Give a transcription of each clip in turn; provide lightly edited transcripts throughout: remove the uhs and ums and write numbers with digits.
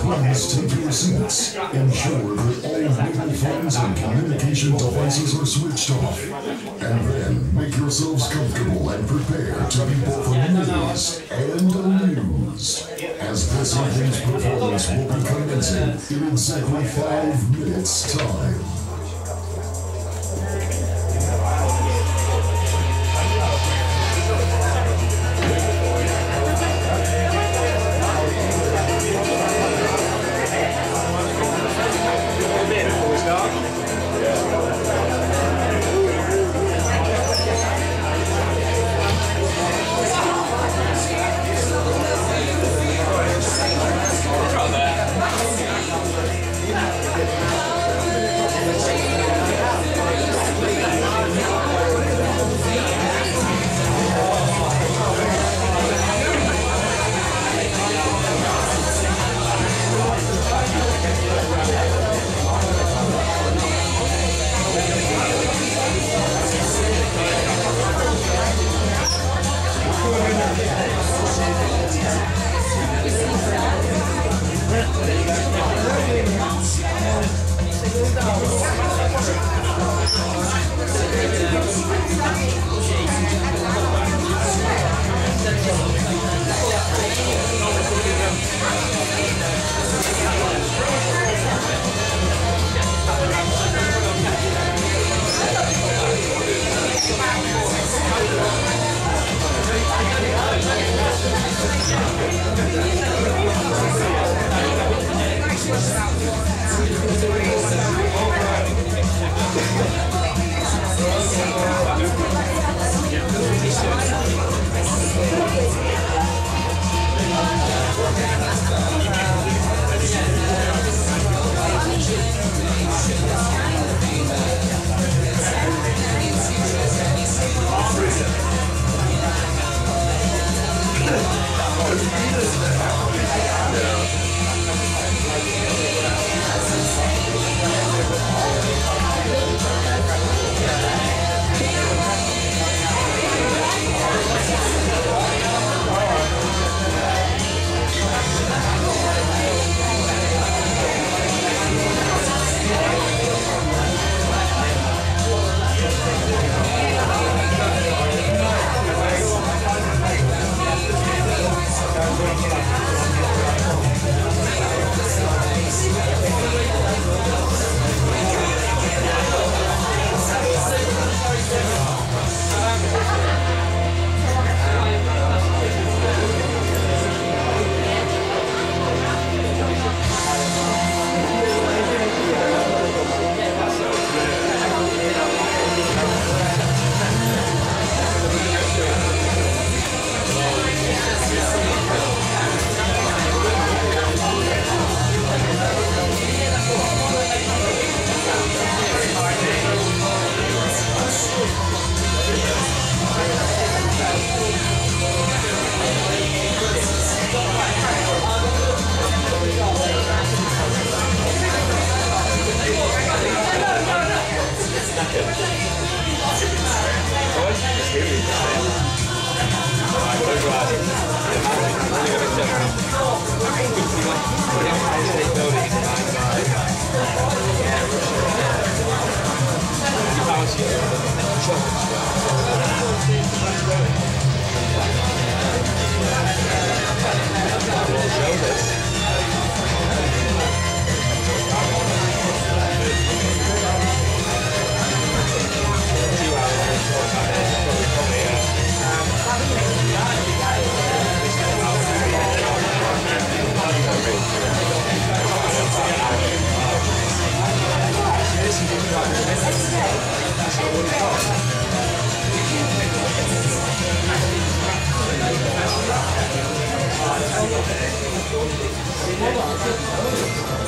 Please take your seats. Ensure that all mobile phones and communication devices are switched off. And then make yourselves comfortable and prepare to be both amazed and amused, as this evening's performance will be commencing in exactly 5 minutes' time.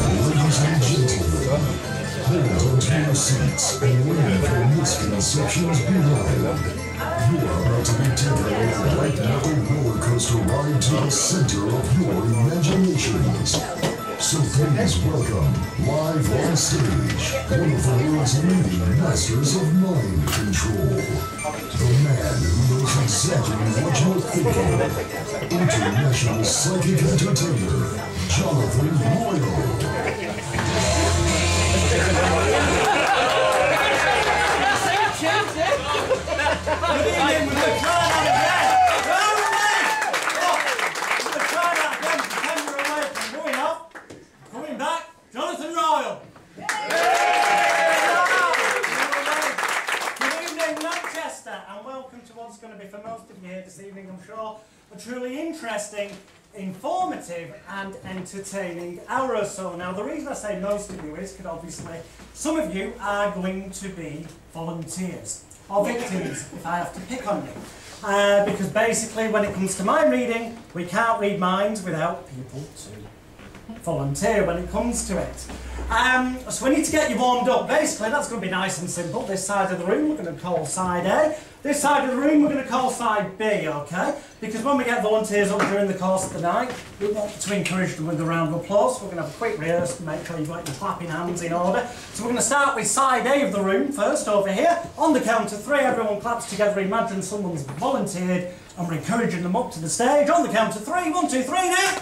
Ladies and gentlemen, hold onto your seats and learn from misconceptions behind. You are about to be taken on a white-knuckle roller coaster ride to the center of your imaginations. So please welcome, live on stage, one of the world's leading masters of mind control. The man who knows exactly what you're thinking. International psychic entertainer, Jonathan Royle. Good evening, we're going to try that again. We're going to try that again. Pretend we're away from going up. Coming back, Jonathan Royle. Good evening, Manchester, and welcome to what's going to be, for most of you here this evening, I'm sure, a truly interesting, informative and entertaining hour or so. Now, the reason I say most of you is because obviously some of you are going to be volunteers or victims, if I have to pick on you. Because basically, when it comes to mind reading, we can't read minds without people to volunteer when it comes to it. So we need to get you warmed up. Basically, that's going to be nice and simple. This side of the room, we're going to call side A. This side of the room, we're going to call side B, okay? Because when we get volunteers up during the course of the night, we want to encourage them with a round of applause. We're going to have a quick rehearsal to make sure you've got your clapping hands in order. So we're going to start with side A of the room first, over here. On the count of 3, everyone claps together. Imagine someone's volunteered and we're encouraging them up to the stage. On the count of 3, 1, 2, 3 now.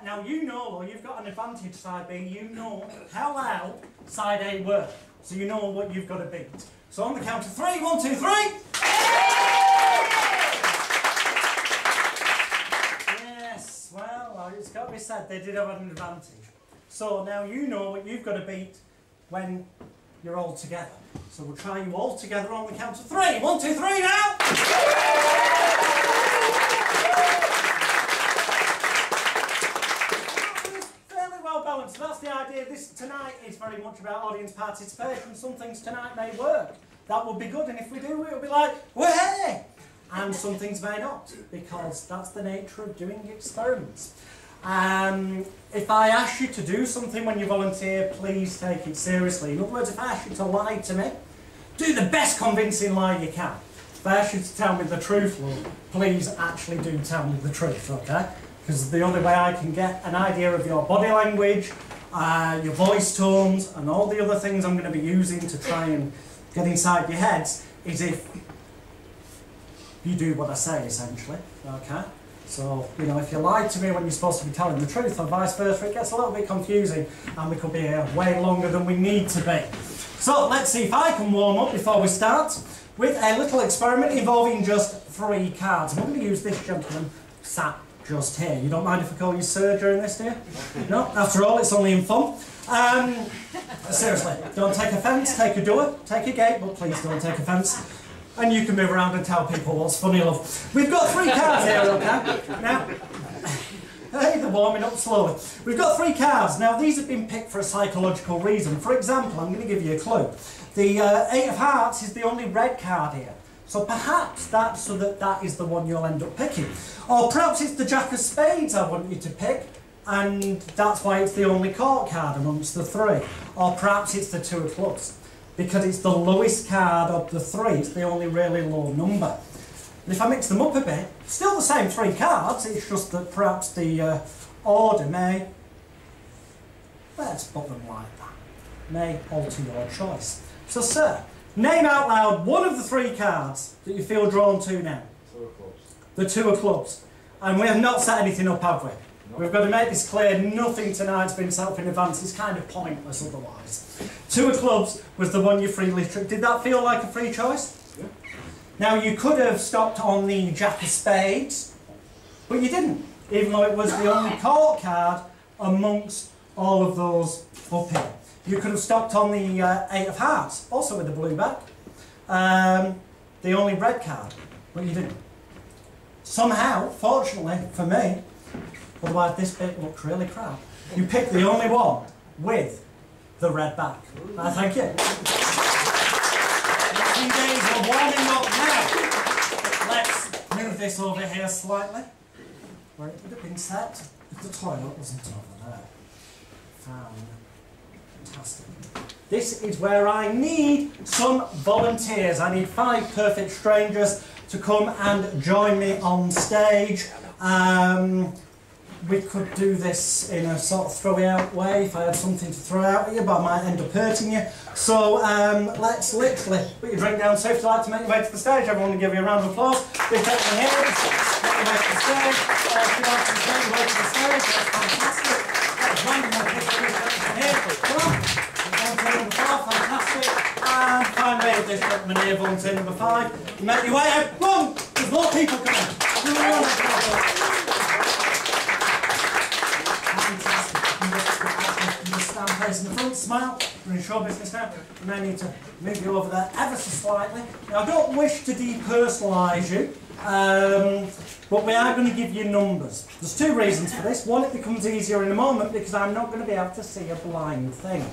Now you know, or you've got an advantage, side B, you know how loud side A were. So you know what you've got to beat. So on the count of 3, 1, 2, 3. Yes, well, it's got to be said, they did have an advantage. So now you know what you've got to beat when you're all together. So we'll try you all together on the count of 3. 1, 2, 3 now. So that's the idea. This tonight is very much about audience participation. Some things tonight may work. That will be good, and if we do, it'll be like, way! And some things may not, because that's the nature of doing experiments. If I ask you to do something when you volunteer, please take it seriously. In other words, if I ask you to lie to me, do the best convincing lie you can. If I ask you to tell me the truth, well, please actually do tell me the truth, okay? Because the only way I can get an idea of your body language, your voice tones, and all the other things I'm going to be using to try and get inside your heads is if you do what I say, essentially, okay? So, you know, if you lied to me when you're supposed to be telling the truth, or vice versa, it gets a little bit confusing, and we could be here way longer than we need to be. So, let's see if I can warm up before we start with a little experiment involving just 3 cards. I'm going to use this gentleman sat just here. You don't mind if I call you sir during this, do you? No? After all, it's only in fun. Seriously, don't take offence, take a doer, take a gate, but please don't take offence. And you can move around and tell people what's funny, love. We've got 3 cards here, okay? Now, hey, they're warming up slowly. We've got 3 cards. Now, these have been picked for a psychological reason. For example, I'm going to give you a clue. The 8 of Hearts is the only red card here. So perhaps that's so that is the one you'll end up picking. Or perhaps it's the Jack of Spades I want you to pick, and that's why it's the only court card amongst the 3. Or perhaps it's the 2 of Clubs, because it's the lowest card of the 3. It's the only really low number. And if I mix them up a bit, still the same 3 cards, it's just that perhaps the order may, let's put them like that, may alter your choice. So sir, name out loud one of the 3 cards that you feel drawn to now. 2 of Clubs. The 2 of Clubs. And we have not set anything up, have we? No. We've got to make this clear. Nothing tonight's been set up in advance. It's kind of pointless otherwise. 2 of Clubs was the one you freely took. Did that feel like a free choice? Yeah. Now, you could have stopped on the Jack of Spades, but you didn't, even though it was the only court card amongst all of those up here. You could have stopped on the 8 of Hearts, also with the blue back. The only red card, but you didn't. Somehow, fortunately for me, otherwise this bit looks really crap, you picked the only one with the red back. Thank you. A few days are warming up now. Let's move this over here slightly, where it would have been set if the toilet wasn't over there. Fantastic. This is where I need some volunteers. I need 5 perfect strangers to come and join me on stage. We could do this in a sort of throw out way if I had something to throw out at you, but I might end up hurting you. So let's literally put your drink down. So if you'd like to make your way to the stage, everyone will give you a round of applause. Big gentleman here, make your way to the stage. If you'd like to make your way to the stage, that's fantastic. That's wonderful. Here, come on. Volunteer number 4, fantastic. And finally, this gentleman here, volunteer number 5. You make your way out. Run! There's more people coming. Stand facing the front, smile. We're in show business now. We may need to move you over there ever so slightly. Now, I don't wish to depersonalise you, but we are going to give you numbers. There's 2 reasons for this. One, it becomes easier in a moment because I'm not going to be able to see a blind thing.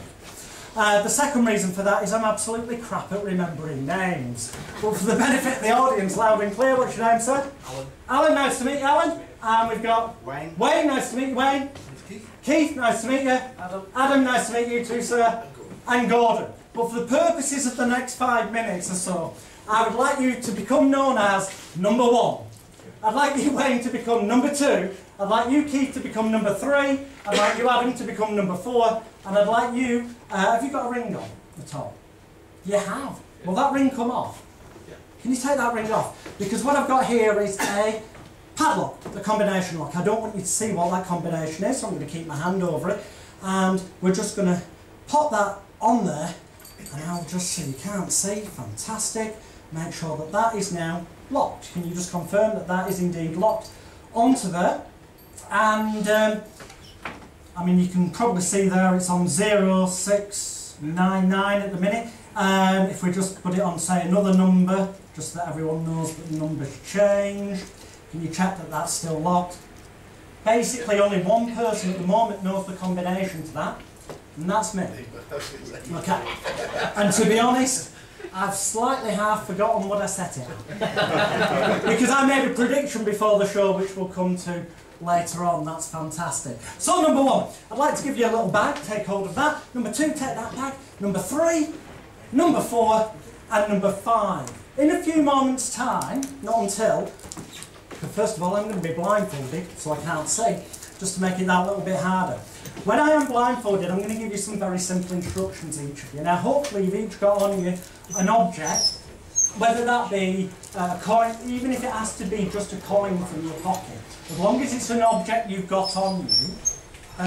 The second reason for that is I'm absolutely crap at remembering names. But for the benefit of the audience, loud and clear, what's your name, sir? Alan. Alan, nice to meet you, Alan. And we've got Wayne. Wayne, nice to meet you, Wayne. Keith, nice to meet you. Adam, nice to meet you too, sir. And Gordon. But for the purposes of the next 5 minutes or so, I would like you to become known as number 1. I'd like you, Wayne, to become number 2. I'd like you, Keith, to become number 3. I'd like you, Adam, to become number 4. And I'd like you, have you got a ring on at all? You have. Will that ring come off? Can you take that ring off? Because what I've got here is a padlock, the combination lock. I don't want you to see what that combination is, so I'm going to keep my hand over it. And we're just going to pop that on there. And I'll just so you can't see, fantastic. Make sure that that is now locked. Can you just confirm that that is indeed locked onto there? And I mean, you can probably see there it's on 0699 at the minute. If we just put it on, say, another number, just so that everyone knows that the number's changed. Can you check that that's still locked? Basically, only one person at the moment knows the combination to that, and that's me. Okay. And to be honest, I've slightly half forgotten what I set it at. Because I made a prediction before the show, which we'll come to later on. That's fantastic. So, number 1, I'd like to give you a little bag. Take hold of that. Number 2, take that bag. Number 3, number 4, and number 5. In a few moments' time, not until... First of all, I'm going to be blindfolded, so I can't see, just to make it that little bit harder. When I am blindfolded, I'm going to give you some very simple instructions, each of you. Now, hopefully you've each got on you an object, whether that be a coin, even if it has to be just a coin from your pocket. As long as it's an object you've got on you,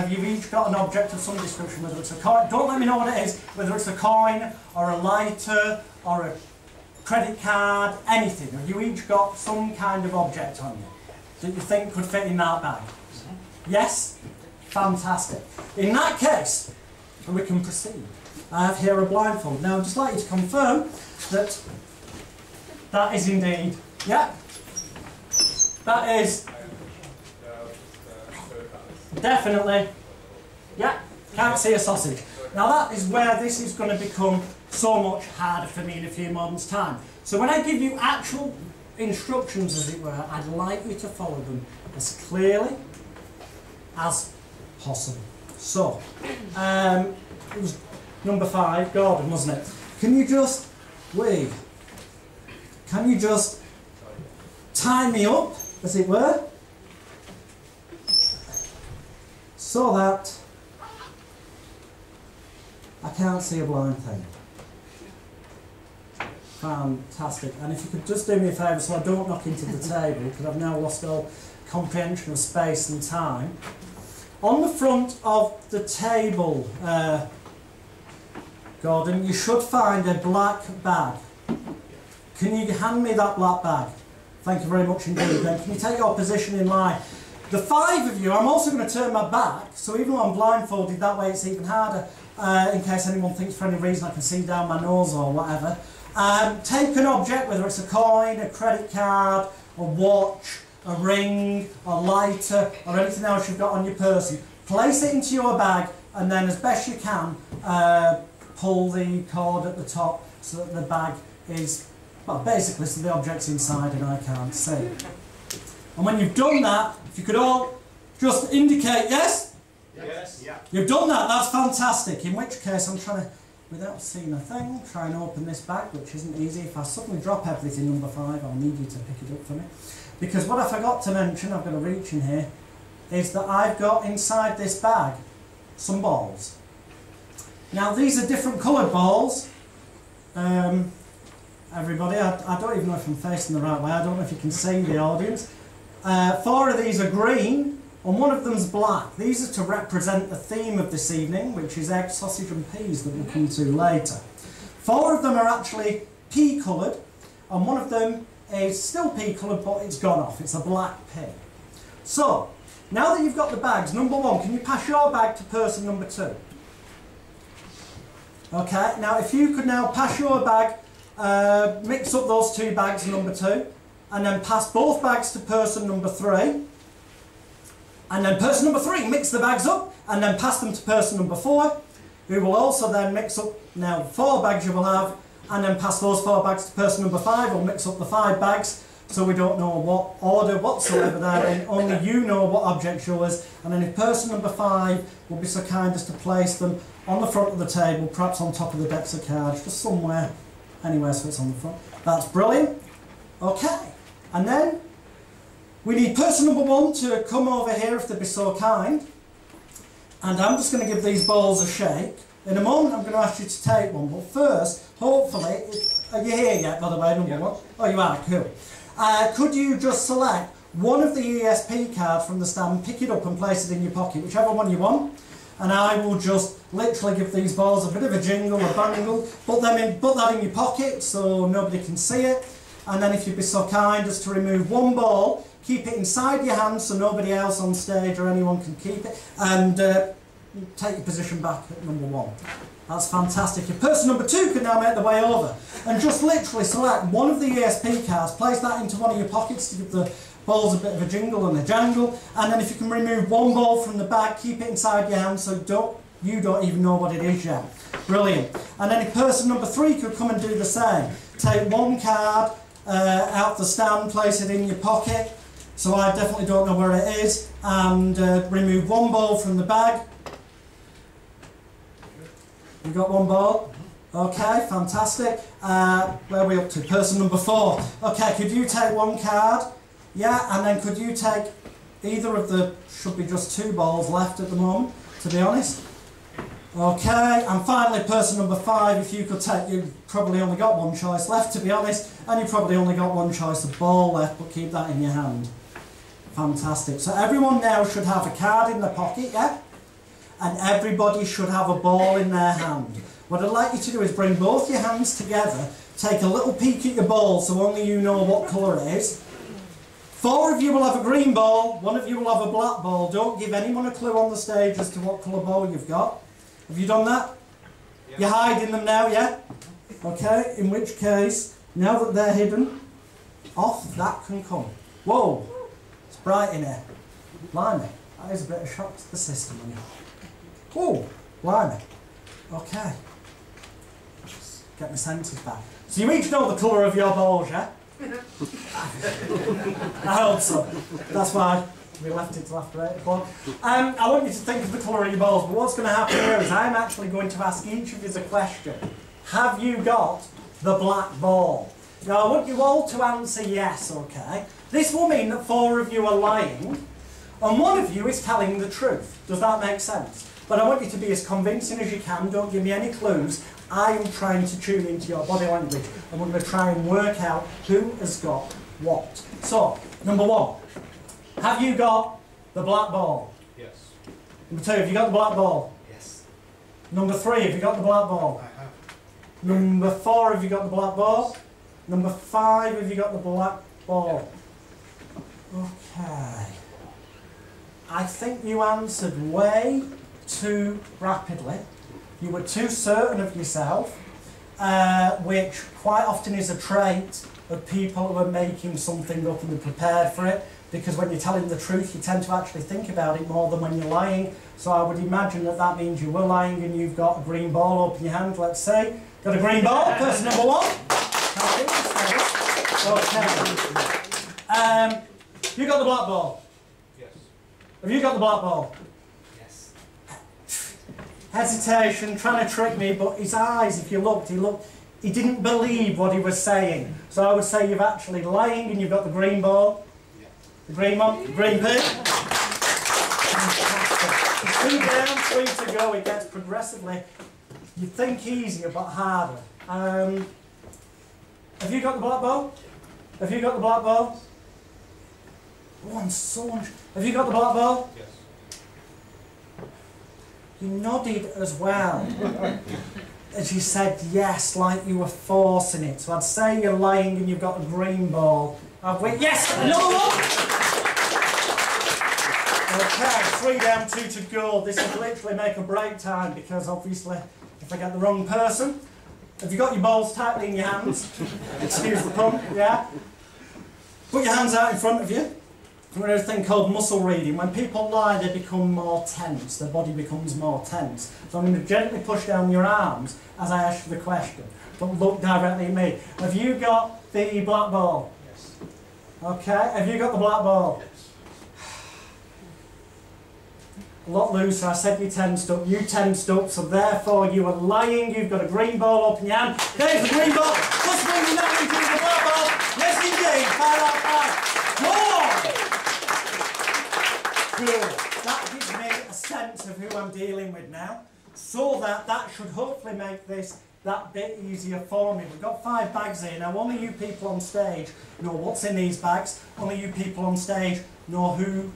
you've each got an object of some description, whether it's a coin, don't let me know what it is, whether it's a coin, or a lighter, or a credit card, anything. Have you each got some kind of object on you that you think could fit in that bag? Yes? Fantastic. In that case, we can proceed. I have here a blindfold. Now, I'd just like you to confirm that that is indeed, yeah, that is definitely, yeah, can't see a sausage. Now that is where this is going to become so much harder for me in a few moments' time. So when I give you actual instructions, as it were, I'd like you to follow them as clearly as possible. So, it was number 5, Gordon, wasn't it? Can you just tie me up, as it were, so that I can't see a blind thing. Fantastic. And if you could just do me a favour so I don't knock into the table, because I've now lost all comprehension of space and time. On the front of the table, Gordon, you should find a black bag. Can you hand me that black bag? Thank you very much indeed. Then can you take your position in line? The 5 of you, I'm also going to turn my back, so even though I'm blindfolded, that way it's even harder, in case anyone thinks for any reason I can see down my nose or whatever. Take an object, whether it's a coin, a credit card, a watch, a ring, a lighter, or anything else you've got on your person. Place it into your bag, and then as best you can, pull the cord at the top so that the bag is, well, basically so the object's inside and I can't see. And when you've done that, if you could all just indicate yes, Yes. Yeah. You've done that, that's fantastic. In which case I'm trying to, without seeing a thing, try and open this bag, which isn't easy. If I suddenly drop everything, number 5, I'll need you to pick it up for me. Because what I forgot to mention, I've got to reach in here, is that I've got inside this bag some balls. Now these are different coloured balls. Everybody, I don't even know if I'm facing the right way, I don't know if you can see the audience. 4 of these are green and 1 of them's black. These are to represent the theme of this evening, which is egg, sausage and peas that we'll come to later. 4 of them are actually pea coloured and 1 of them is still pea coloured but it's gone off, it's a black pea. So, now that you've got the bags, number 1, can you pass your bag to person number 2? Okay, now if you could now pass your bag, mix up those 2 bags, number 2, and then pass both bags to person number 3, and then person number 3 mix the bags up, and then pass them to person number 4, who will also then mix up, now 4 bags you will have, and then pass those 4 bags to person number 5, will mix up the 5 bags, so we don't know what order whatsoever they're in, only you know what object's yours, and then if person number 5 will be so kind as to place them on the front of the table, perhaps on top of the decks of cards, just somewhere, anywhere so it's on the front. That's brilliant. Okay, and then we need person number 1 to come over here if they'd be so kind, and I'm just going to give these balls a shake. In a moment I'm going to ask you to take one, but first, hopefully, are you here yet by the way, number 1? Oh you are, cool. Could you just select one of the ESP cards from the stand, pick it up and place it in your pocket, whichever one you want, and I will just literally give these balls a bit of a jingle, a bangle, put that in your pocket so nobody can see it, and then if you'd be so kind as to remove 1 ball, keep it inside your hand so nobody else on stage or anyone can keep it, and take your position back at number 1. That's fantastic. If person number 2 can now make the way over and just literally select one of the ESP cards, place that into one of your pockets to give the balls a bit of a jingle and a jangle, and then if you can remove 1 ball from the bag, keep it inside your hand so you don't even know what it is yet. Brilliant. And then if person number 3 could come and do the same, take 1 card out the stand, place it in your pocket, so I definitely don't know where it is, and remove 1 ball from the bag. You got 1 ball? Okay, fantastic. Where are we up to? Person number 4. Okay, could you take 1 card? Yeah, and then could you take either of the, should be just 2 balls left at the moment, to be honest. Okay, and finally person number 5, if you could take, you've probably only got 1 choice left, to be honest, and you've probably only got 1 choice of ball left, but keep that in your hand. Fantastic. So everyone now should have a card in their pocket, yeah? And everybody should have a ball in their hand. What I'd like you to do is bring both your hands together, take a little peek at your ball so only you know what colour it is. 4 of you will have a green ball, 1 of you will have a black ball. Don't give anyone a clue on the stage as to what colour ball you've got. Have you done that? Yeah. You're hiding them now, yeah? Okay, in which case, now that they're hidden, off that can come. Whoa, it's bright in here. Blimey, that is a bit of a shock to the system. Oh, blimey. Okay. Just get my senses back. So you each know the colour of your balls, yeah? I hope so. That's why we left it till after 8 o'clock. I want you to think of the colour of your balls, but what's going to happen here is I'm actually going to ask each of you a question. Have you got the black ball? Now I want you all to answer yes, okay? This will mean that 4 of you are lying, and 1 of you is telling the truth. Does that make sense? But I want you to be as convincing as you can, don't give me any clues. I am trying to tune into your body language, and we're going to try and work out who has got what. So, number 1, have you got the black ball? Yes. Number 2, have you got the black ball? Yes. Number 3, have you got the black ball? I have. Number 4, have you got the black ball? Number 5, have you got the black ball? Okay. I think you answered way too rapidly. You were too certain of yourself, which quite often is a trait of people who are making something up and are prepared for it, because when you're telling the truth you tend to actually think about it more than when you're lying. So I would imagine that that means you were lying and you've got a green ball. Open your hand, let's say. Got a green ball, person number 1. Okay. You got the black ball? Yes. Have you got the black ball? Yes. hesitation, trying to trick me, but his eyes, if you looked, he didn't believe what he was saying. So I would say you've actually lying and you've got the green ball. The green one, the green pin. 2 down, 3 to go. It gets progressively, you think easier but harder. Have you got the black ball? Have you got the black ball? Oh, I'm so have you got the black ball? Yes. You nodded as well. As you said yes, like you were forcing it. So I'd say you're lying and you've got a green ball. Have we? Yes! Another one! Okay, 3 down, 2 to go. This will literally make a break time because obviously if I get the wrong person. Have you got your balls tightly in your hands? Excuse the pun, yeah? Put your hands out in front of you. We're doing a thing called muscle reading. When people lie, they become more tense. Their body becomes more tense. So I'm going to gently push down your arms as I ask you the question. But look directly at me. Have you got the black ball? Yes. Okay. Have you got the black ball? Yes. A lot looser. I said you tensed up. You tensed up. So therefore you are lying. You've got a green ball up in your hand. There's the green ball. Plus bringing that into the black ball. Yes, indeed. 5 out of 5. Go on. Good. That gives me a sense of who I'm dealing with now, so that should hopefully make this that bit easier for me. We've got 5 bags here. Now only you people on stage know what's in these bags, only you people on stage know who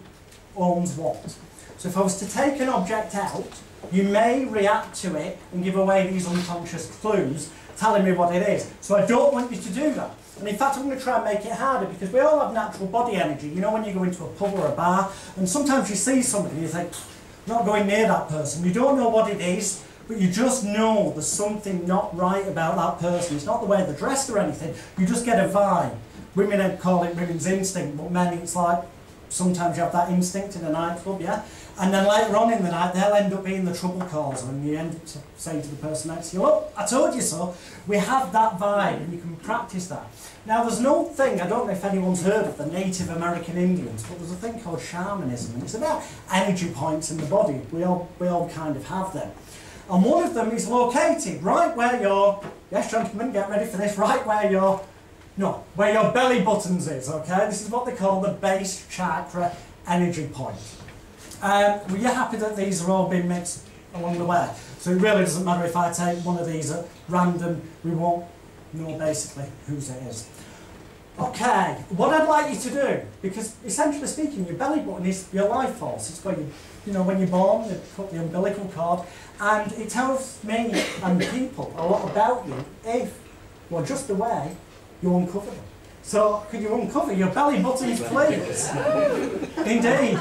owns what. So if I was to take an object out, you may react to it and give away these unconscious clues telling me what it is. So I don't want you to do that. And in fact, I'm going to try and make it harder because we all have natural body energy. You know, when you go into a pub or a bar, and sometimes you see somebody and you think, I'm not going near that person. You don't know what it is, but you just know there's something not right about that person. It's not the way they're dressed or anything. You just get a vibe. Women call it women's instinct, but men, it's like sometimes you have that instinct in a nightclub, yeah? And then later on in the night, they'll end up being the trouble causer, and you end up saying to the person next to you, look, I told you so. We have that vibe, and you can practice that. Now, there's no thing, I don't know if anyone's heard of the Native American Indians, but there's a thing called shamanism, and it's about energy points in the body. We all kind of have them. And one of them is located right where your, yes, gentlemen, get ready for this, right where your, no, where your belly buttons is, okay? This is what they call the base chakra energy point. Were you happy that these are all being mixed along the way? So it really doesn't matter if I take one of these at random, we won't know basically whose it is. Okay, what I'd like you to do, because essentially speaking, your belly button is your life force. It's where you know, when you're born, they cut the umbilical cord, and it tells me and people a lot about you if, well, just the way you uncover them. So, could you uncover your belly buttons, please? Indeed.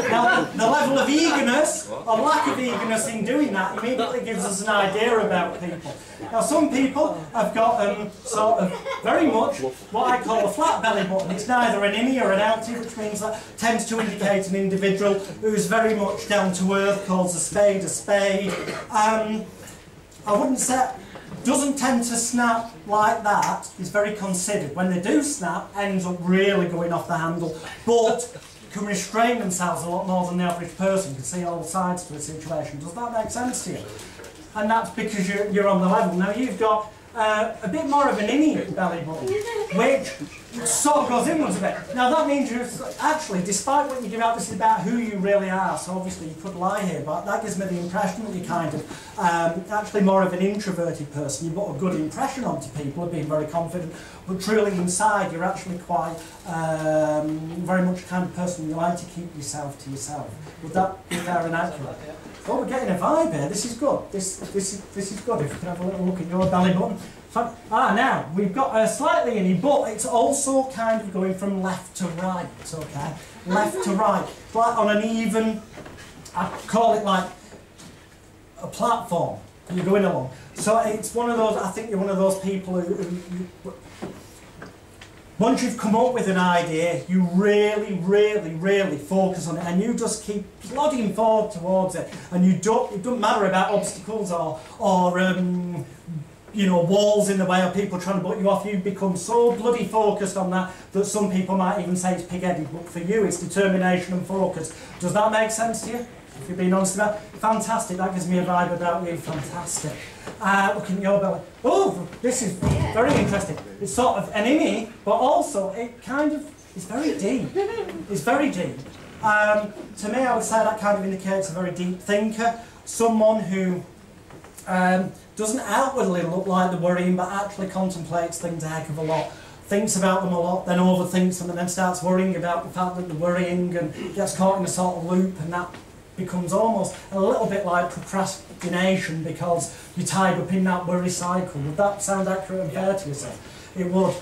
Now, the level of eagerness, or lack of eagerness in doing that, immediately gives us an idea about people. Now, some people have got sort of very much what I call a flat belly button. It's neither an innie or an outie, which means that tends to indicate an individual who's very much down to earth, calls a spade a spade. I wouldn't say... doesn't tend to snap like that, is very considered. When they do snap, ends up really going off the handle, but can restrain themselves a lot more than the average person, can see all sides to a situation. Does that make sense to you? And that's because you're on the level. Now you've got a bit more of an innie belly button, which sort of goes inwards a bit. Now that means you're actually, despite what you give out, this is about who you really are, so obviously you could lie here, but that gives me the impression that you're kind of actually more of an introverted person. You put a good impression onto people of being very confident, but truly inside you're actually quite very much the kind of person you like to keep yourself to yourself. Would that be fair and accurate? Oh, we're getting a vibe here. This is good. This is good. If you can have a little look at your belly button. Now we've got a slightly innie, but it's also kind of going from left to right. Okay, left to right, like on an even. I call it like a platform. You're going along. So it's one of those. I think you're one of those people who once you've come up with an idea, you really, really, really focus on it, and you just keep plodding forward towards it. And it doesn't matter about obstacles or you know, walls in the way of people trying to butt you off. You become so bloody focused on that some people might even say it's pig-headed, but for you it's determination and focus. Does that make sense to you? if you're being honest about it. Fantastic, that gives me a vibe about you, fantastic. Looking at your belly. Oh, this is very interesting. It's sort of an innie, but also it kind of, it's very deep. It's very deep. To me, I would say that kind of indicates a very deep thinker, someone who doesn't outwardly look like they're worrying, but actually contemplates things a heck of a lot, thinks about them a lot, then overthinks them, and then starts worrying about the fact that they're worrying, and gets caught in a sort of loop, and that becomes almost a little bit like procrastination because you're tied up in that worry cycle. Would that sound accurate and fair to yourself? It would.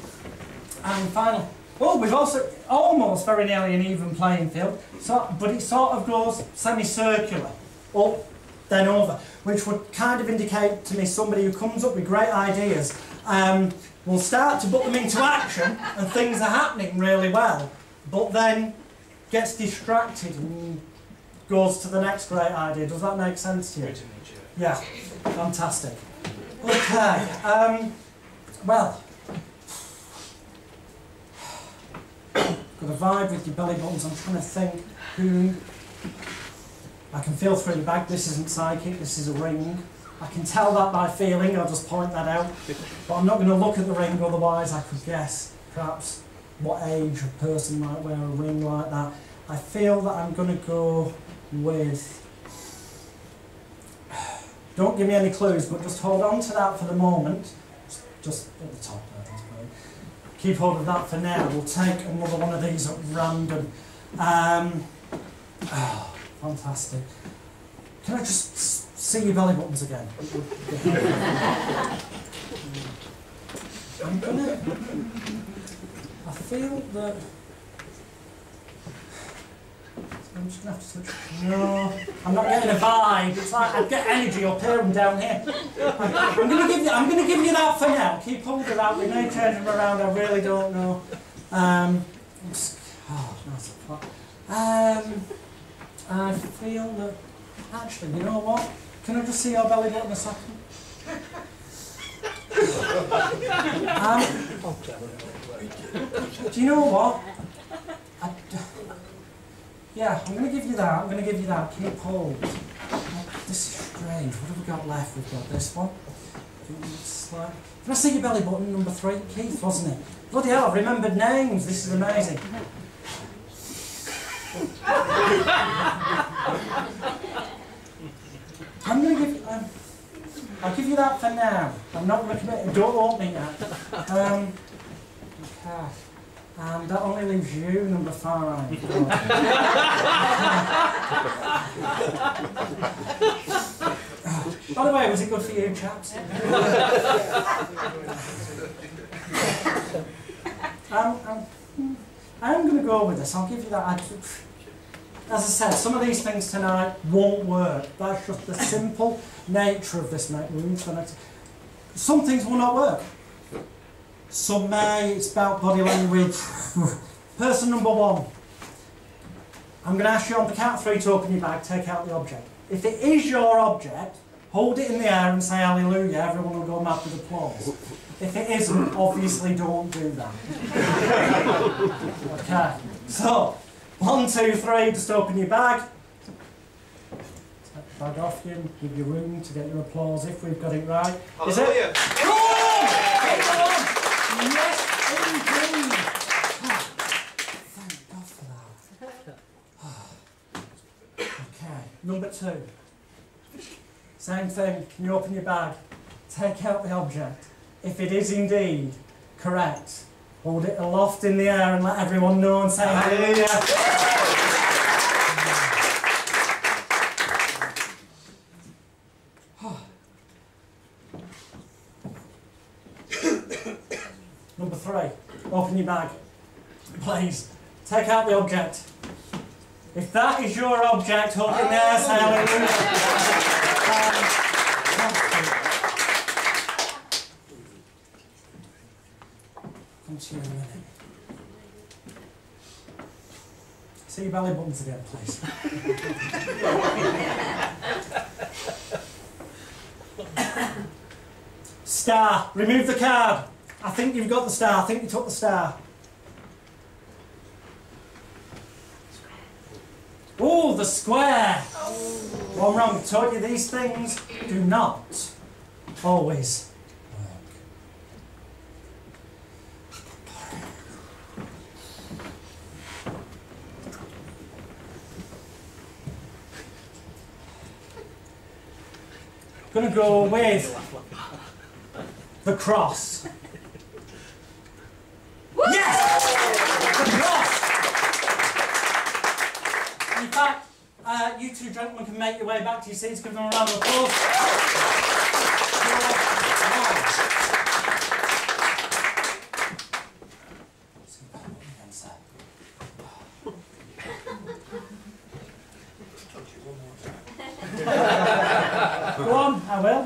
And finally, oh, we've also almost very nearly an even playing field, so, but it sort of goes semicircular, up, then over, which would kind of indicate to me somebody who comes up with great ideas, will start to put them into action and things are happening really well, but then gets distracted and goes to the next great idea. Does that make sense to you? Yeah, fantastic. Okay, well, got a vibe with your belly buttons. I'm trying to think who. I can feel through the bag. This isn't psychic, this is a ring. I can tell that by feeling, I'll just point that out. But I'm not going to look at the ring, otherwise I could guess perhaps what age a person might wear a ring like that. I feel that I'm going to go with... Don't give me any clues, but just hold on to that for the moment. Just at the top there, that's great. Keep hold of that for now. We'll take another one of these at random. Oh, fantastic. Can I just see your belly buttons again? I'm gonna... I feel that... I'm just gonna have to switch. No, I'm not getting a vibe. It's like I get energy up here and down here. I'm gonna give you that for now. Keep hold of that. We may turn them around. I really don't know. I feel that. Actually, you know what? Can I just see your belly button a second? Do you know what? Yeah, I'm going to give you that. I'm going to give you that. Keep hold. This is strange. What have we got left? We've got this one. Can I see your belly button? Number 3, Keith, wasn't it? Bloody hell, I've remembered names. This is amazing. I'm going to give you... I'll give you that for now. I'm not going to commit. Don't open it yet. Okay. And that only leaves you, number 5. By the way, was it good for you, chaps? I'm going to go with this. I'll give you that. As I said, some of these things tonight won't work. That's just the simple nature of this room. Some things will not work. Some may. It's about body language. Person number 1. I'm going to ask you on the count of 3 to open your bag, take out the object. If it is your object, hold it in the air and say hallelujah. Everyone will go mad with applause. If it isn't, obviously don't do that. Okay. So, 1, 2, 3, just open your bag. Take the bag off you, give you room to get your applause if we've got it right. Is it? Yeah. Go on! Yes, indeed! Thank God for that. Okay, number 2. Same thing, can you open your bag? Take out the object. If it is indeed correct, hold it aloft in the air and let everyone know and say hallelujah. Number 3, open your bag. Please, take out the object. If that is your object, hold it in the air, say hallelujah. Come to you in a minute. See your belly buttons again, please. Star. Remove the card. I think you've got the star. I think you took the star. Oh, the square. One wrong. Told you these things do not always work. I'm going to go with the cross. Yes! The cross! In fact, you two gentlemen can make your way back to your seats. Give them a round of applause. Go on, I will.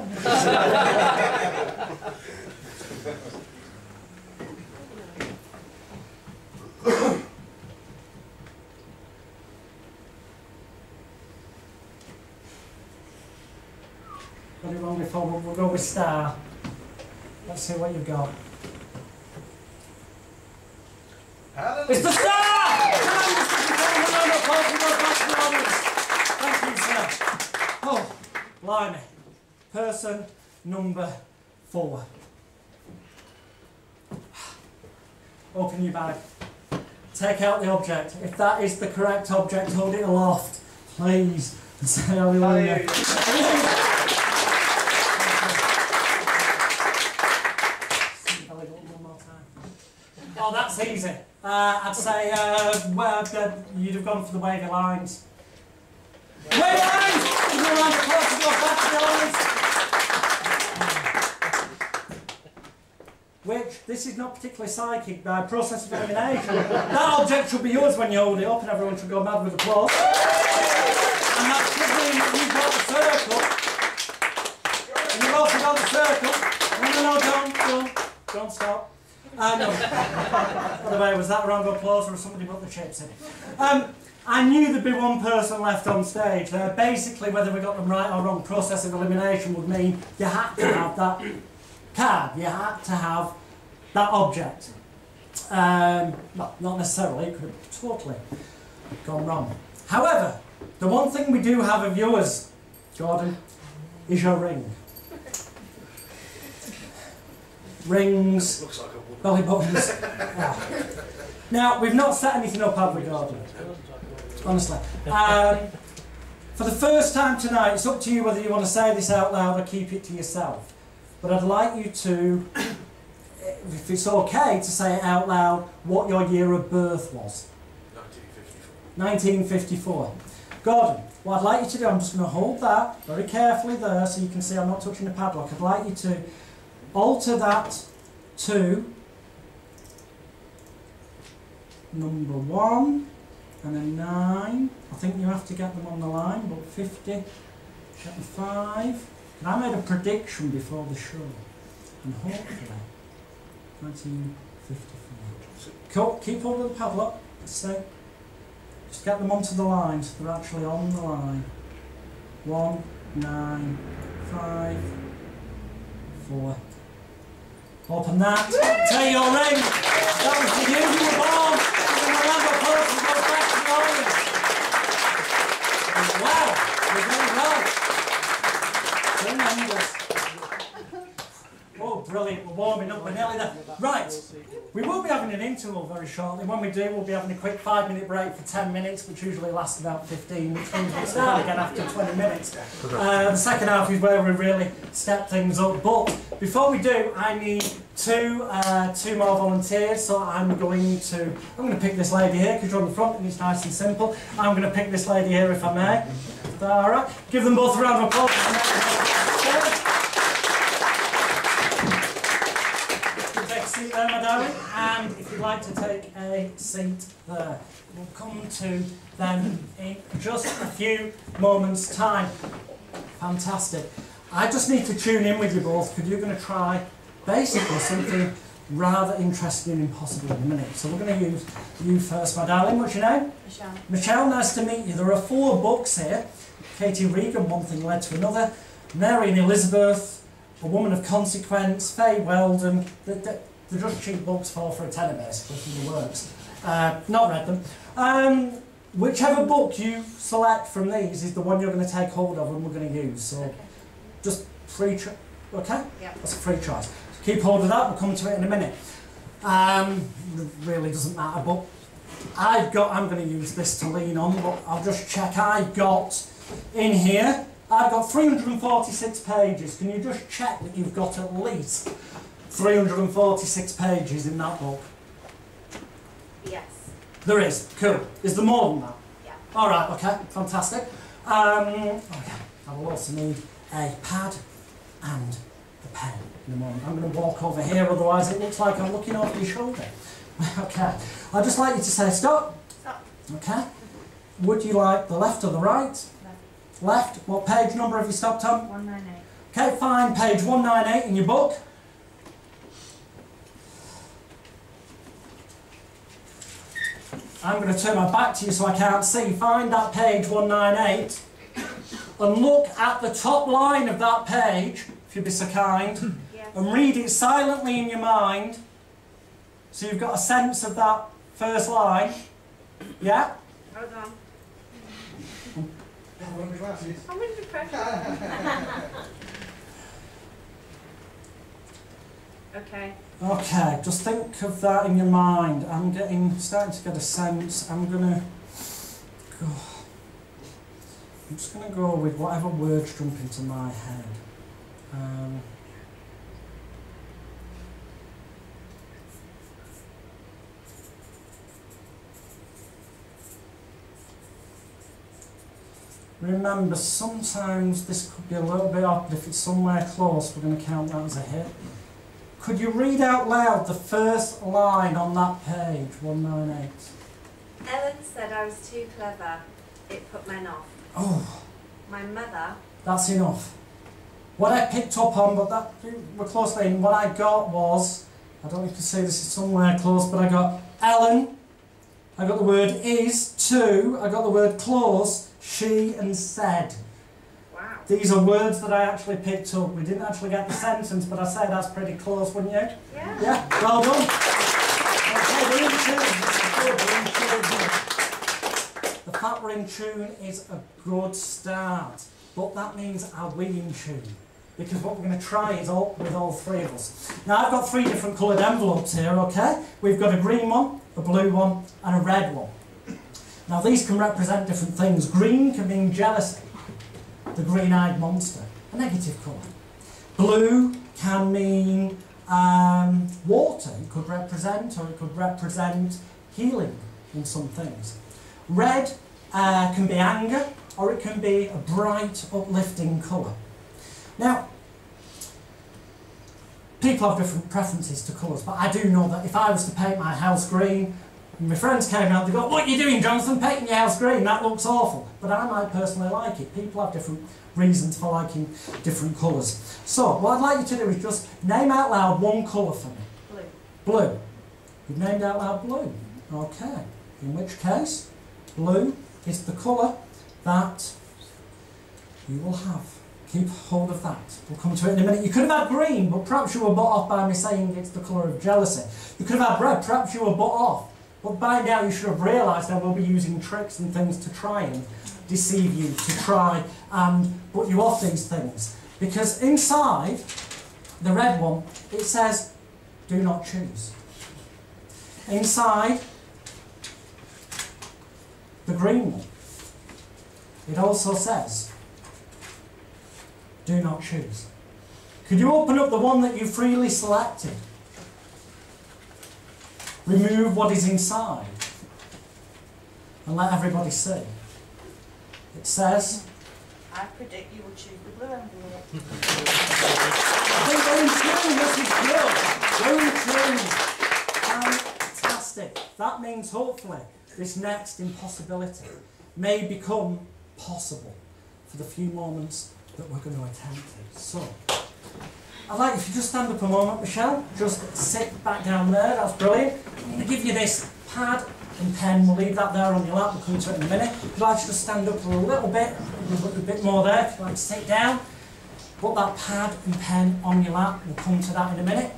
Got it wrong before, but we'll go with star. Let's see what you've got. It's the star! Thank you, sir. Oh, blimey. Person number 4. Open your bag. Take out the object. If that is the correct object, hold it aloft, please, and say hallelujah. Oh, that's easy. I'd say you'd have gone for the wavy lines. Wavy lines! Give me a round of applause to go back to the lines. Which, this is not particularly psychic, by process of elimination. That object should be yours when you hold it up, and everyone should go mad with applause. And that's because you've got the circle. And you've also got the circle. No, don't stop. No. By the way, was that a round of applause or somebody put the chips in? I knew there'd be one person left on stage. Basically, whether we got them right or wrong, process of elimination would mean you had to have that card, you had to have that object. Well, not necessarily, it could have totally gone wrong. However, the one thing we do have of yours, Gordon, is your ring. Rings, looks like belly buttons. Yeah. Now, we've not set anything up, have we, Gordon? Honestly. For the first time tonight, it's up to you whether you want to say this out loud or keep it to yourself. But I'd like you to, if it's okay, to say it out loud what your year of birth was. 1954. 1954. Gordon, what I'd like you to do, I'm just going to hold that very carefully there so you can see I'm not touching the padlock. I'd like you to alter that to number 1 and a 9. I think you have to get them on the line, but 50, 75. And I made a prediction before the show, and hopefully 1954. Cool. Keep hold of the padlock. Stay. Just get them onto the lines. They're actually on the line. 1, 9, 5, 4. Open that. Take your ring. That was the year you were born. Give them a round of applause and go back to the audience. Wow. You're doing well. Tremendous. Oh, brilliant. We're warming up. We're nearly there. Right. We will be having an interval very shortly. When we do, we'll be having a quick 5-minute break for 10 minutes, which usually lasts about 15, which means we'll start again after 20 minutes. The second half is where we really step things up. But before we do, I need two more volunteers. So I'm going to pick this lady here because you're on the front and it's nice and simple. I'm going to pick this lady here if I may. All right. Give them both a round of applause. Seat there, my darling, and if you'd like to take a seat there, we'll come to them in just a few moments' time. Fantastic. I just need to tune in with you both because you're going to try basically something rather interesting and impossible in a minute. So we're going to use you first, my darling. What's your name? Michelle. Michelle, nice to meet you. There are 4 books here. Katie Regan, One Thing Led to Another. Mary and Elizabeth, A Woman of Consequence. Faye Weldon. They're just cheap books for a tenner, basically, from the works. Not read them. whichever book you select from these is the one you're going to take hold of and we're going to use. So Okay. just free choice. Okay? Yeah. That's a free choice. So keep hold of that, we'll come to it in a minute. It really doesn't matter, but I'm going to use this to lean on, but I'll just check. I've got in here, I've got 346 pages. Can you just check that you've got at least 346 pages in that book? Yes. There is. Cool. Is there more than that? Yeah. All right. Okay. Fantastic. Okay. I will also need a pad and a pen in a moment. I'm going to walk over here, otherwise it looks like I'm looking over your shoulder. Okay. I'd just like you to say stop. Stop. Okay. Would you like the left or the right? Left. Left. What page number have you stopped on? 198. Okay. Find page 198 in your book. I'm going to turn my back to you so I can't see. Find that page 198 and look at the top line of that page, if you'd be so kind, Yes. and read it silently in your mind so you've got a sense of that first line. Yeah? Hold on. I'm wearing glasses. I'm under pressure. Okay. Okay, just think of that in your mind. I'm starting to get a sense. I'm just going to go with whatever words jump into my head. Remember, sometimes this could be a little bit off, but if it's somewhere close, we're going to count that as a hit. Could you read out loud the first line on that page, 198? Ellen said I was too clever. It put men off. Oh, My mother. that's enough. What I picked up on, but that we're closely in, what I got was, I don't know if you can see this is somewhere close, but I got Ellen, I got the word is, to, I got the word close, she and said. Wow. These are words that I actually picked up. We didn't actually get the sentence, but I say that's pretty close, wouldn't you? Yeah. Yeah, well done. Okay, we're in tune. Good, we're in tune. The fact we're in tune is a good start, but that means are we in tune? Because what we're going to try is with all three of us. Now I've got 3 different coloured envelopes here, okay? We've got a green one, a blue one and a red one. Now these can represent different things. Green can mean jealousy, the green-eyed monster, a negative colour. Blue can mean water, it could represent, or it could represent healing in some things. Red can be anger, or it can be a bright, uplifting colour. Now, people have different preferences to colours, but I do know that if I was to paint my house green, and my friends came out, they go, "What are you doing, Jonathan, painting your house green? That looks awful." But I might personally like it. People have different reasons for liking different colours. So, what I'd like you to do is just name out loud one colour for me. Blue. Blue. You've named out loud blue. Okay. In which case, blue is the colour that you will have. Keep hold of that. We'll come to it in a minute. You could have had green, but perhaps you were put off by me saying it's the colour of jealousy. You could have had red, perhaps you were put off. But by now you should have realised I will be using tricks and things to try and deceive you, to try and put you off these things. Because inside the red one, it says, do not choose. Inside the green one, it also says, do not choose. Could you open up the one that you freely selected? Remove what is inside and let everybody see. It says, I predict you will choose the blue envelope. I think we're in tune, this is good. We're in tune. Fantastic. That means hopefully this next impossibility may become possible for the few moments that we're going to attempt it. So, I'd like if you just stand up a moment, Michelle. Just sit back down there, that's brilliant. I'm going to give you this pad and pen. We'll leave that there on your lap, we'll come to it in a minute. If you'd like to just stand up a little bit, a bit more there. If you'd like to sit down, put that pad and pen on your lap. We'll come to that in a minute.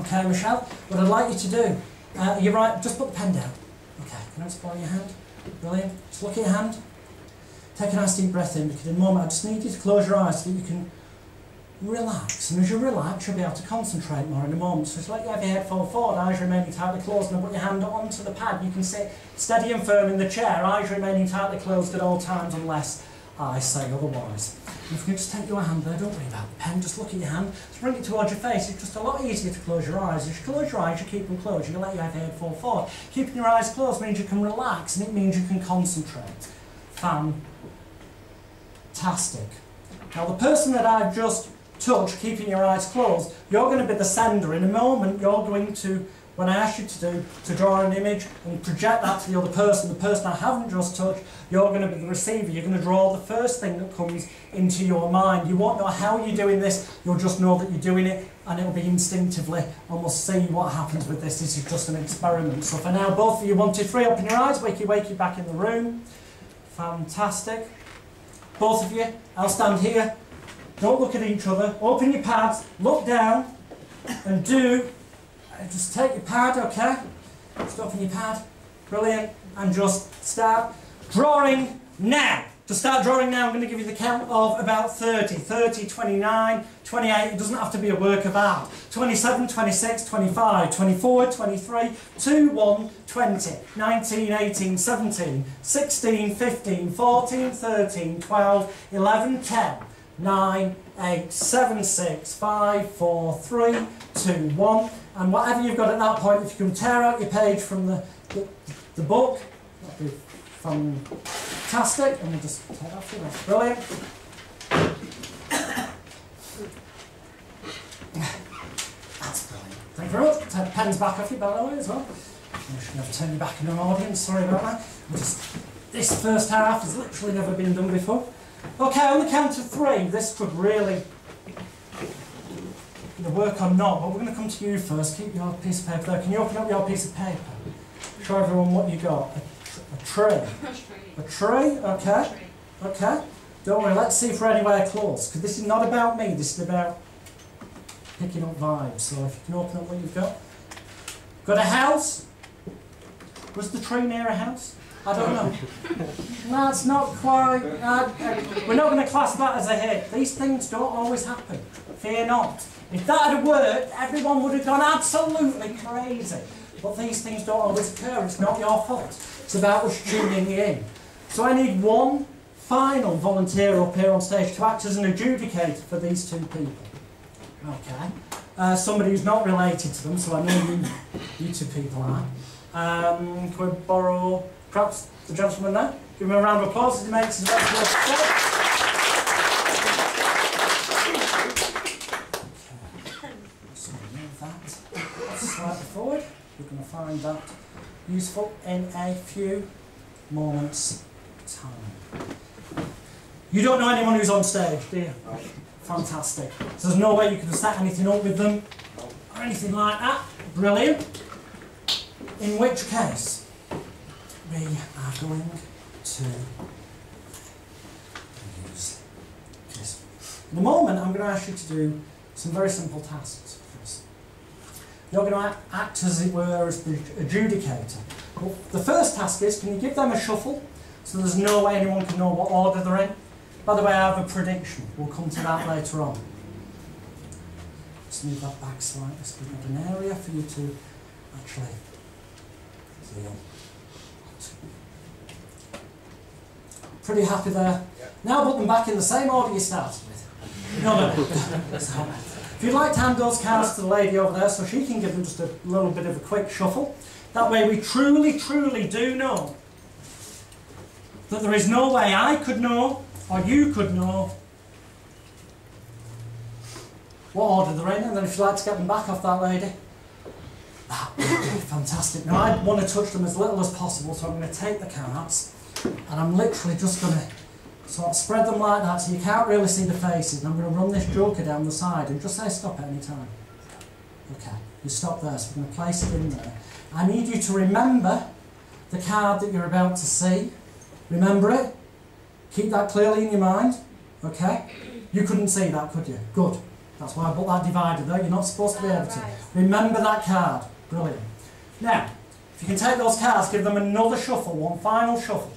Okay, Michelle? What I'd like you to do, you're right, just put the pen down. Okay, can I just borrow your hand? Brilliant. Just look at your hand. Take a nice deep breath in, because in a moment I just need you to close your eyes so that you can relax. And as you relax, you'll be able to concentrate more in a moment. So just let you have your head fall forward, eyes remaining tightly closed, and put your hand onto the pad. You can sit steady and firm in the chair, eyes remaining tightly closed at all times unless I say otherwise. And if you can just take your hand there, don't worry about the pen, just look at your hand, just bring it towards your face. It's just a lot easier to close your eyes. If you close your eyes, you keep them closed, you let your head fall forward. Keeping your eyes closed means you can relax, and it means you can concentrate. Fantastic. Now the person that I've just touched, keeping your eyes closed, you're going to be the sender. In a moment, you're going to, when I ask you to do, to draw an image and project that to the other person, the person I haven't just touched, you're going to be the receiver. You're going to draw the first thing that comes into your mind. You won't know how you're doing this, you'll just know that you're doing it, and it'll be instinctively, and we'll see what happens with this. This is just an experiment. So for now, both of you, 1, 2, 3, open your eyes, wake you back in the room. Fantastic. Both of you, I'll stand here. Don't look at each other. Open your pads, look down, and just take your pad, okay? Just open your pad. Brilliant. And just start drawing now. To start drawing now, I'm going to give you the count of about 30. 30, 29, 28. It doesn't have to be a work of art. 27, 26, 25, 24, 23, 2, 1, 20, 19, 18, 17, 16, 15, 14, 13, 12, 11, 10, 9, 8, 7, 6, 5, 4, 3, 2, 1. And whatever you've got at that point, if you can tear out your page from the book, that'd be fantastic. And we'll just take that through. That's brilliant. That's brilliant. Thank you very much. Take the pens back off you, by the way, as well. I'm just going to turn you back into an audience. Sorry about that. This first half has literally never been done before. Okay, on the count of 3, this could really work or not, but we're going to come to you first. Keep your piece of paper there. Can you open up your piece of paper? Show everyone what you got. A tree. A tree? Okay. Okay. Don't worry, let's see if we're anywhere close, because this is not about me, this is about picking up vibes. So if you can open up what you've got. Got a house? Was the tree near a house? I don't know. No, it's not quite. We're not going to class that as a hit. These things don't always happen. Fear not. If that had worked, everyone would have gone absolutely crazy. But these things don't always occur. It's not your fault. It's about us tuning in. So I need one final volunteer up here on stage to act as an adjudicator for these two people. Okay. Somebody who's not related to them, so I know you two people are. Can we borrow perhaps the gentleman there? Give him a round of applause as he makes his way to the stage. Slightly forward. We're going to find that useful in a few moments' time. You don't know anyone who's on stage, do you? No. Fantastic. So there's no way you could have set anything up with them or anything like that. Brilliant. In which case, we are going to use this. In a moment, I'm going to ask you to do some very simple tasks. You're going to act, as it were, as the adjudicator. Well, the first task is, can you give them a shuffle so there's no way anyone can know what order they're in? By the way, I have a prediction. We'll come to that later on. Just move that back slightly so we've got an area for you to actually feel. Pretty happy there? Yeah. Now put them back in the same order you started with. No. So, if you'd like to hand those cards to the lady over there so she can give them just a little bit of a quick shuffle. That way we truly, truly do know that there is no way I could know or you could know what order they're in. And then if you'd like to get them back off that lady, that would be fantastic. Now I want to touch them as little as possible, so I'm going to take the cards and I'm literally just going to sort of spread them like that so you can't really see the faces. And I'm going to run this joker down the side and just say stop at any time. Okay, you stop there, so we're going to place it in there. I need you to remember the card that you're about to see. Remember it. Keep that clearly in your mind. Okay? You couldn't see that, could you? Good. That's why I put that divider there. You're not supposed to be able to. Remember that card. Brilliant. Now, If you can take those cards, give them another shuffle, one final shuffle.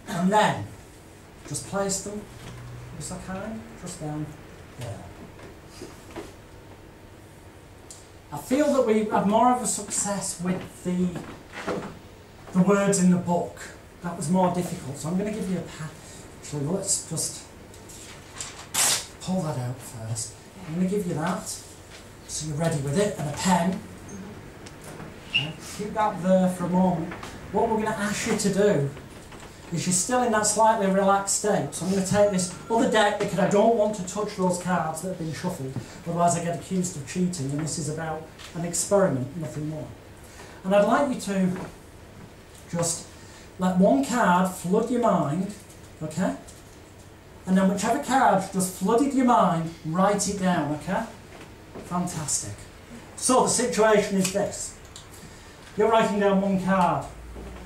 And then, just place them, just like kind, just down there. I feel that we had more of a success with the words in the book. That was more difficult, so I'm going to give you a pad. Actually, let's just pull that out first. I'm going to give you that, so you're ready with it, and a pen. Okay. Keep that there for a moment. What we're going to ask you to do is you're still in that slightly relaxed state. So I'm going to take this other deck because I don't want to touch those cards that have been shuffled, otherwise I get accused of cheating, and this is about an experiment, nothing more. And I'd like you to just let one card flood your mind, okay? And then whichever card just flooded your mind, write it down, okay? Fantastic. So the situation is this. You're writing down one card.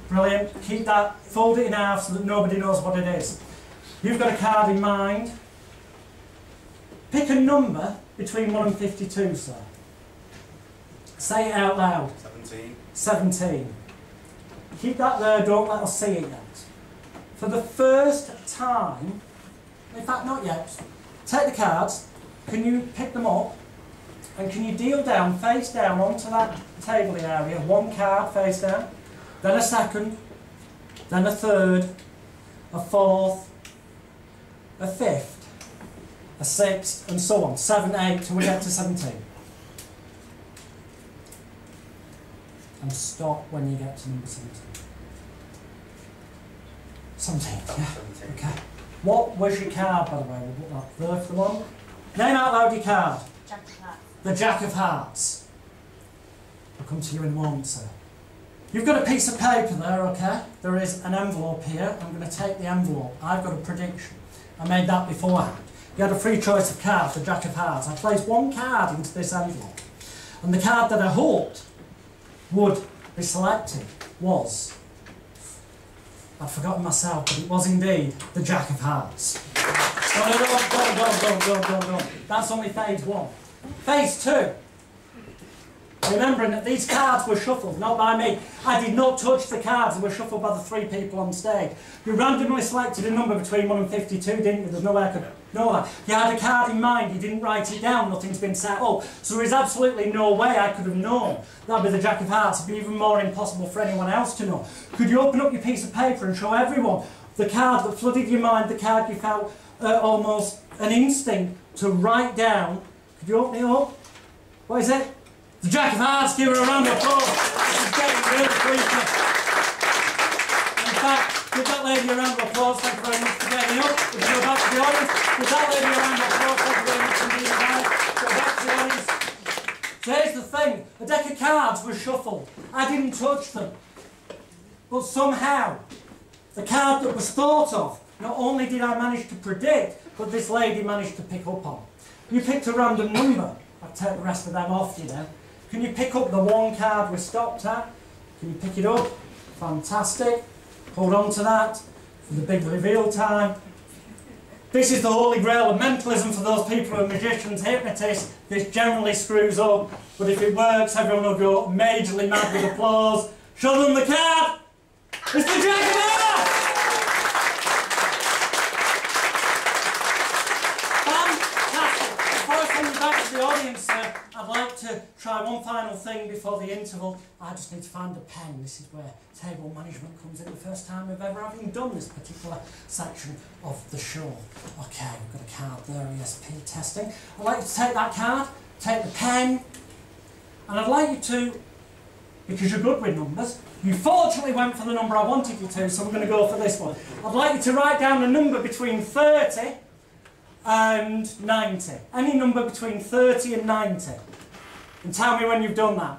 Brilliant. Keep that, fold it in half so that nobody knows what it is. You've got a card in mind. Pick a number between 1 and 52, sir. Say it out loud. 17. 17. Keep that there, don't let us see it yet. For the first time, in fact not yet, take the cards, can you pick them up, and can you deal down, face down onto that table area, one card face down, then a second, then a third, a fourth, a fifth, a sixth, and so on. 7, 8, till we get to 17. And stop when you get to number 17. 17, yeah? 17. Okay. What was your card, by the way? We'll put that there for the one. Name out loud your card. Jack of Hearts. The Jack of Hearts. I'll come to you in a moment, sir. You've got a piece of paper there, okay? There is an envelope here. I'm going to take the envelope. I've got a prediction. I made that beforehand. You had a free choice of cards, the Jack of Hearts. I placed one card into this envelope. And the card that I hoped would be selected was, I've forgotten myself, but it was indeed the Jack of Hearts. Go. That's only phase 1. Phase 2. Remembering that these cards were shuffled, not by me. I did not touch the cards, they were shuffled by the 3 people on stage. You randomly selected a number between 1 and 52, didn't you? There's no way I could know that. You had a card in mind, you didn't write it down, nothing's been set up. So there is absolutely no way I could have known that'd be the Jack of Hearts. It'd be even more impossible for anyone else to know. Could you open up your piece of paper and show everyone the card that flooded your mind, the card you felt almost an instinct to write down? Could you open it up? What is it? The Jack of Hearts. Give her a round of applause. This is getting really creepy. In fact, give that lady a round of applause. Thank you very much for getting up. If you go back to the audience, give that lady a round of applause. Thank you very much indeed. Go back to the audience. So here's the thing. A deck of cards was shuffled. I didn't touch them. But somehow, the card that was thought of, not only did I manage to predict, but this lady managed to pick up on. You picked a random number. I'll take the rest of them off you now. Can you pick up the one card we stopped at? Can you pick it up? Fantastic. Hold on to that for the big reveal time. This is the holy grail of mentalism for those people who are magicians, hypnotists. This generally screws up, but if it works, everyone will go majorly mad with applause. Show them the card! It's the Jack of Hearts! Fantastic! Before I send you back to the audience, I'd like to try one final thing before the interval. I just need to find a pen. This is where table management comes in. The first time we've ever having done this particular section of the show. Okay, we've got a card there, E.S.P testing. I'd like you to take that card, take the pen, and I'd like you to, because you're good with numbers, you fortunately went for the number I wanted you to, so we're going to go for this one. I'd like you to write down a number between 30 and 90. Any number between 30 and 90. And tell me when you've done that.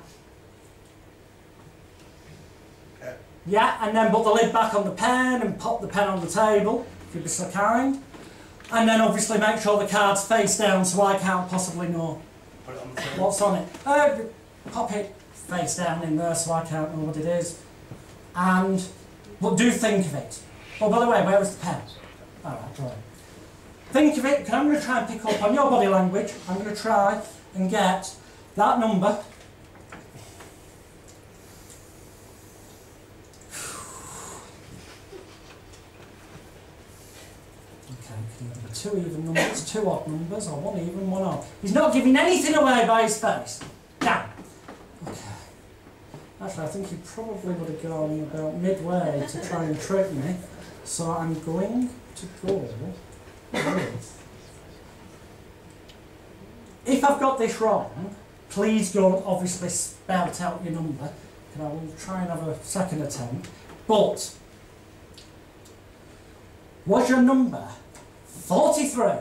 Yeah, and then put the lid back on the pen and pop the pen on the table, if you'd be so kind. And then obviously make sure the card's face down so I can't possibly know what's on it. Pop it face down in there so I can't know what it is. And, but do think of it. Oh, by the way, where was the pen? Alright, right. Think of it, because I'm going to try and pick up on your body language. I'm going to try and get that number either two even numbers, two odd numbers, or one even, one odd. He's not giving anything away by his face. Damn. Okay. Actually, I think he probably would have gone about midway to try and trick me. So I'm going to go with... If I've got this wrong, please don't obviously spout out your number, and I will try and have a second attempt. But, was your number 43?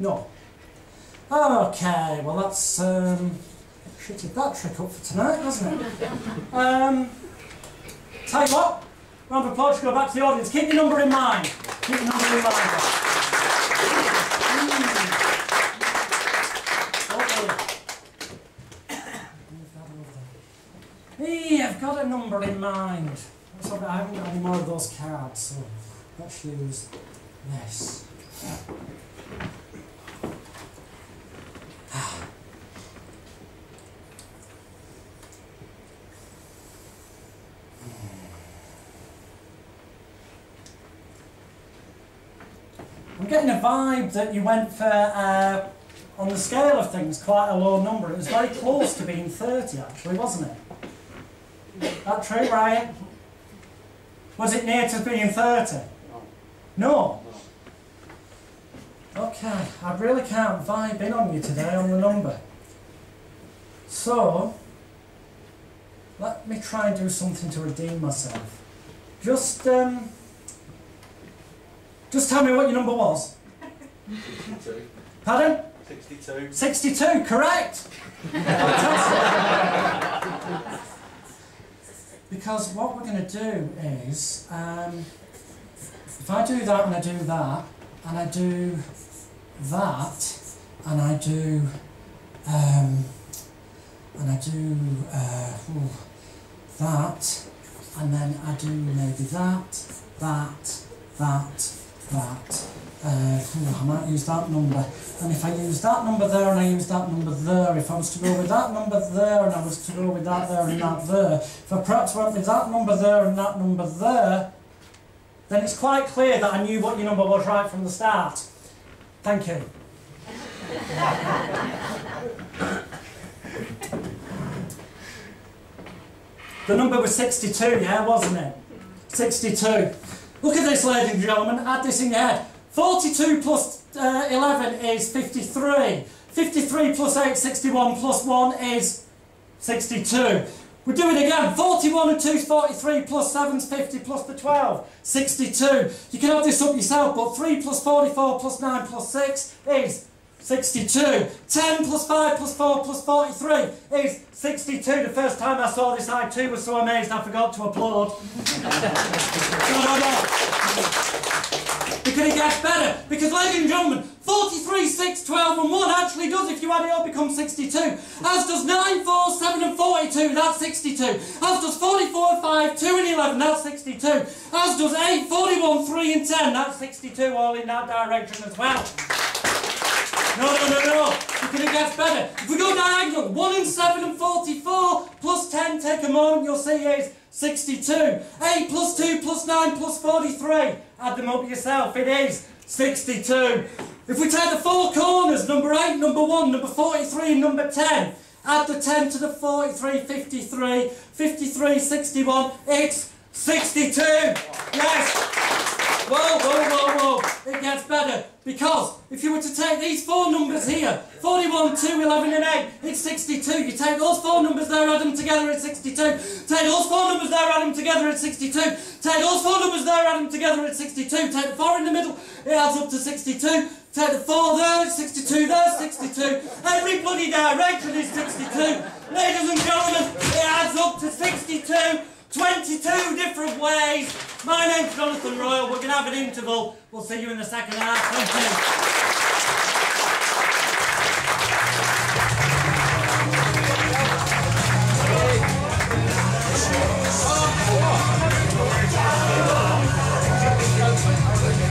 No. Okay, well that's shitted that trick up for tonight, hasn't it? Tell you what, round of applause to go back to the audience. Keep your number in mind. Keep your number in mind. Hey, I've got a number in mind. I haven't got any more of those cards, so let's use this. I'm getting a vibe that you went for, on the scale of things, quite a low number. It was very close to being 30, actually, wasn't it? That true, Ryan? Was it near to being 30? No? Okay, I really can't vibe in on you today on the number. So, let me try and do something to redeem myself. Just tell me what your number was. 62. Pardon? 62. 62, correct! Fantastic. Because what we're going to do is, if I do that and I do that, and I do that, and I do, that, and then I do maybe that. I might use that number, and if I use that number there and I use that number there, if I was to go with that number there and I was to go with that there and that there, if I perhaps went with that number there and that number there, then it's quite clear that I knew what your number was right from the start. Thank you. The number was 62, yeah, wasn't it? 62. Look at this, ladies and gentlemen, add this in your head. 42 plus 11 is 53. 53 plus 8, 61 plus 1 is 62. We'll do it again. 41 and 2 is 43, plus 7 is 50, plus the 12, 62. You can have this up yourself, but 3 plus 44 plus 9 plus 6 is 62. 10 plus 5 plus 4 plus 43 is 62. The first time I saw this, I too was so amazed I forgot to applaud. No. Because it gets better. Because, ladies and gentlemen, 43, 6, 12 and 1 actually does, if you add it up, become 62. As does 9, 4, 7 and 42, that's 62. As does 44, 5, 2 and 11, that's 62. As does 8, 41, 3 and 10, that's 62, all in that direction as well. No. Because it gets better. If we go diagonal, 1 and 7 and 44, plus 10, take a moment, you'll see is 62. 8 plus 2 plus 9 plus 43. Add them up yourself, it is 62. If we take the four corners, number 8, number 1, number 43 and number 10, add the 10 to the 43, 53, 53, 61, it's 62. Yes. Whoa. It gets better. Because if you were to take these four numbers here, 41, 2, 11 and 8, it's 62. You take those four numbers there, add them together, it's 62. Take those four numbers there, add them together, it's 62. Take those four numbers there, add them together, it's 62. Take the 4 in the middle, it adds up to 62. Take the 4 there, it's 62 there, 62. Every bloody direction is 62. Ladies and gentlemen, it adds up to 62. 22 different ways. My name's Jonathan Royle. We're going to have an interval. We'll see you in the second half. Thank you.